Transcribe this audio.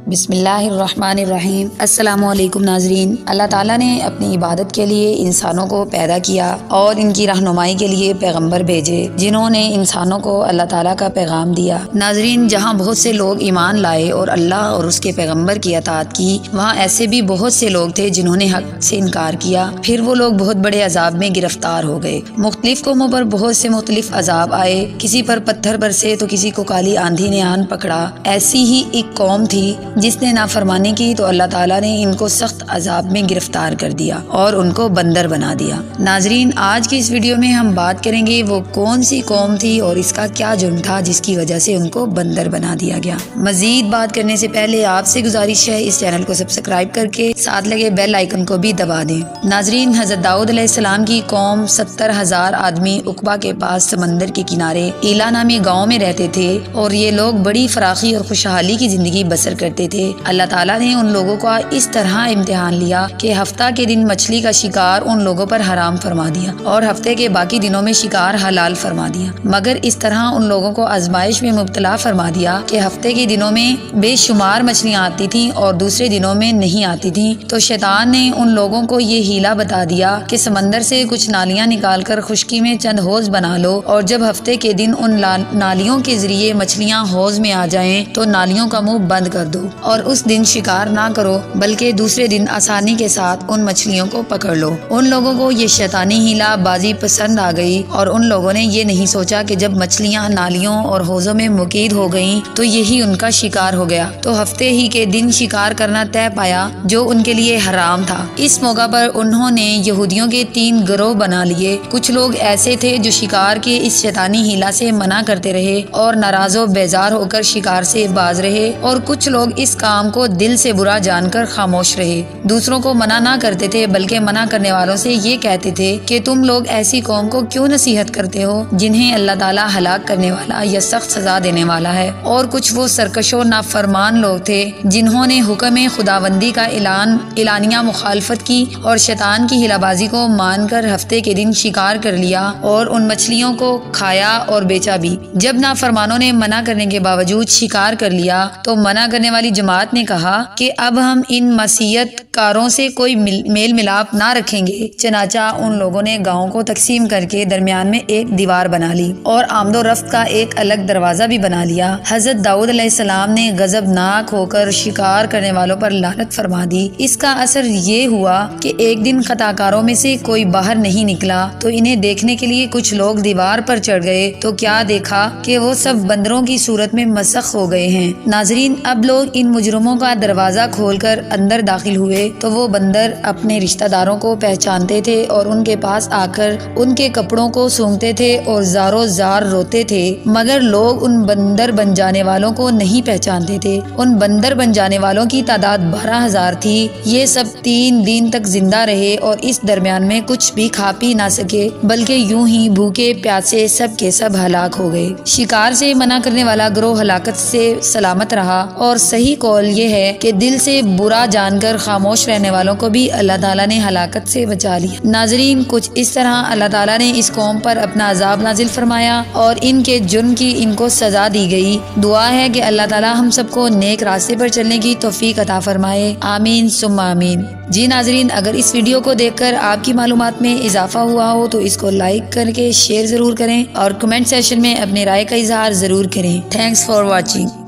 بسم اللہ الرحمن الرحیم۔ السلام علیکم ناظرین، اللہ تعالیٰ نے اپنی عبادت کے لیے انسانوں کو پیدا کیا اور ان کی رہنمائی کے لیے پیغمبر بھیجے جنہوں نے انسانوں کو اللہ تعالیٰ کا پیغام دیا۔ ناظرین، جہاں بہت سے لوگ ایمان لائے اور اللہ اور اس کے پیغمبر کی اطاعت کی، وہاں ایسے بھی بہت سے لوگ تھے جنہوں نے حق سے انکار کیا۔ پھر وہ لوگ بہت بڑے عذاب میں گرفتار ہو گئے۔ مختلف قوموں پر بہت سے مختلف عذاب آئے، کسی پر پتھر برسے تو کسی کو کالی آندھی نے آن پکڑا۔ ایسی ہی ایک قوم تھی جس نے نافرمانی کی تو اللہ تعالیٰ نے ان کو سخت عذاب میں گرفتار کر دیا اور ان کو بندر بنا دیا۔ ناظرین، آج کی اس ویڈیو میں ہم بات کریں گے وہ کون سی قوم تھی اور اس کا کیا جرم تھا جس کی وجہ سے ان کو بندر بنا دیا گیا۔ مزید بات کرنے سے پہلے آپ سے گزارش ہے اس چینل کو سبسکرائب کر کے ساتھ لگے بیل آئیکن کو بھی دبا دیں۔ ناظرین، حضرت داؤد علیہ السلام کی قوم 70,000 آدمی عقبہ کے پاس سمندر کے کنارے ایلا نامی گاؤں میں رہتے تھے اور یہ لوگ بڑی فراخی اور خوشحالی کی زندگی بسر کرتے تھے۔ اللہ تعالیٰ نے ان لوگوں کا اس طرح امتحان لیا کہ ہفتہ کے دن مچھلی کا شکار ان لوگوں پر حرام فرما دیا اور ہفتے کے باقی دنوں میں شکار حلال فرما دیا، مگر اس طرح ان لوگوں کو آزمائش میں مبتلا فرما دیا کہ ہفتے کے دنوں میں بے شمار مچھلیاں آتی تھیں اور دوسرے دنوں میں نہیں آتی تھیں۔ تو شیطان نے ان لوگوں کو یہ ہیلا بتا دیا کہ سمندر سے کچھ نالیاں نکال کر خشکی میں چند حوض بنا لو اور جب ہفتے کے دن ان نالیوں کے ذریعے مچھلیاں حوض میں آ جائیں تو نالیوں کا منہ بند کر دو اور اس دن شکار نہ کرو بلکہ دوسرے دن آسانی کے ساتھ ان مچھلیوں کو پکڑ لو۔ ان لوگوں کو یہ شیطانی ہیلا بازی پسند آ گئی اور ان لوگوں نے یہ نہیں سوچا کہ جب مچھلیاں نالیوں اور حوضوں میں مقید ہو گئیں تو یہی ان کا شکار ہو گیا، تو ہفتے ہی کے دن شکار کرنا طے پایا جو ان کے لیے حرام تھا۔ اس موقع پر انہوں نے یہودیوں کے 3 گروہ بنا لیے۔ کچھ لوگ ایسے تھے جو شکار کے اس شیطانی ہیلا سے منع کرتے رہے اور ناراض و بیزار ہو کر شکار سے باز رہے، اور کچھ لوگ اس کام کو دل سے برا جان کر خاموش رہے۔ دوسروں کو منع نہ کرتے تھے بلکہ منع کرنے والوں سے یہ کہتے تھے کہ تم لوگ ایسی قوم کو کیوں نصیحت کرتے ہو جنہیں اللہ تعالیٰ ہلاک کرنے والا یا سخت سزا دینے والا ہے۔ اور کچھ وہ سرکش و نافرمان لوگ تھے جنہوں نے حکم خداوندی کا اعلانیہ مخالفت کی اور شیطان کی ہیلا بازی کو مان کر ہفتے کے دن شکار کر لیا اور ان مچھلیوں کو کھایا اور بیچا بھی۔ جب نافرمانوں نے منع کرنے کے باوجود شکار کر لیا تو منع کرنے والی جماعت نے کہا کہ اب ہم ان معصیت کاروں سے کوئی میل ملاپ نہ رکھیں گے۔ چنانچہ ان لوگوں نے گاؤں کو تقسیم کر کے درمیان میں ایک دیوار بنا لی اور آمد و رفت کا ایک الگ دروازہ بھی بنا لیا۔ حضرت داؤد علیہ السلام نے غضبناک ہو کر شکار کرنے والوں پر لعنت فرما دی۔ اس کا اثر یہ ہوا کہ ایک دن خطا کاروں میں سے کوئی باہر نہیں نکلا تو انہیں دیکھنے کے لیے کچھ لوگ دیوار پر چڑھ گئے تو کیا دیکھا کہ وہ سب بندروں کی صورت میں مسخ ہو گئے ہیں۔ ناظرین، اب لوگ ان مجرموں کا دروازہ کھول کر اندر داخل ہوئے تو وہ بندر اپنے رشتہ داروں کو پہچانتے تھے اور ان کے پاس آ کر ان کے کپڑوں کو سونگتے تھے اور زارو زار روتے تھے، مگر لوگ ان بندر بن جانے والوں کو نہیں پہچانتے تھے۔ ان بندر بن جانے والوں کی تعداد 12,000 تھی۔ یہ سب 3 دن تک زندہ رہے اور اس درمیان میں کچھ بھی کھا پی نہ سکے بلکہ یوں ہی بھوکے پیاسے سب کے سب ہلاک ہو گئے۔ شکار سے منع کرنے والا گروہ ہلاکت سے سلامت رہا اور صحیح قول یہ ہے کہ دل سے برا جان کر خاموش رہنے والوں کو بھی اللہ تعالیٰ نے ہلاکت سے بچا لیا۔ ناظرین، کچھ اس طرح اللہ تعالیٰ نے اس قوم پر اپنا عذاب نازل فرمایا اور ان کے جرم کی ان کو سزا دی گئی۔ دعا ہے کہ اللہ تعالیٰ ہم سب کو نیک راستے پر چلنے کی توفیق عطا فرمائے، آمین ثم آمین۔ جی ناظرین، اگر اس ویڈیو کو دیکھ کر آپ کی معلومات میں اضافہ ہوا ہو تو اس کو لائک کر کے شیئر ضرور کریں اور کمنٹ سیکشن میں اپنی رائے کا اظہار ضرور کریں۔ Thanks for watching.